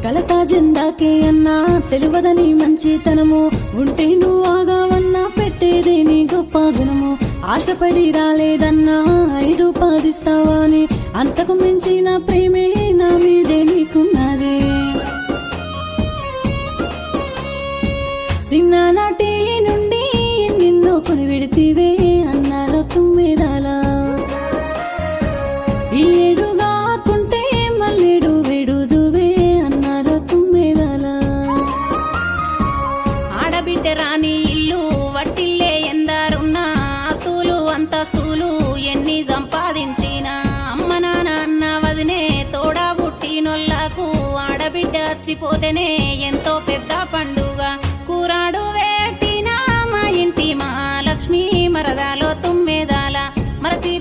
కలతా జెండాకే అన్నా తెలువదని మంచితనము ఉంటే నువ్వు ఆగావన్నా పెట్టేదే నీ గొప్ప గుణము ఆశపడి రాలేదన్నా 5 రూపాయలిస్తావా అని అంతకు మించిన ప్రేమే నా మీదే నీకున్నదే చిన్ననాటి నుండి నిన్ను కొని విడితివే అన్నారో తుమ్మెదాలా ఈ ఏడు కాకుంటే మళ్ళేడు విడుదువే అన్నారో తుమ్మెదాలా ఆడబిడ్డ రాని ఇల్లు వట్టిల్లే ఎందారున్నా ఆస్తులు అంతస్తులు ఎన్ని సంపాదించినా అమ్మ నాన్న అన్న వదినే తోడా పుట్టినోళ్లకు ఆడబిడ్డ వచ్చిపోతేనే ఎంతో పెద్ద పండుగ కూరాడు వేటినా మా ఇంటి మహాలక్ష్మి మరదాలో తుమ్మెదాల మరచి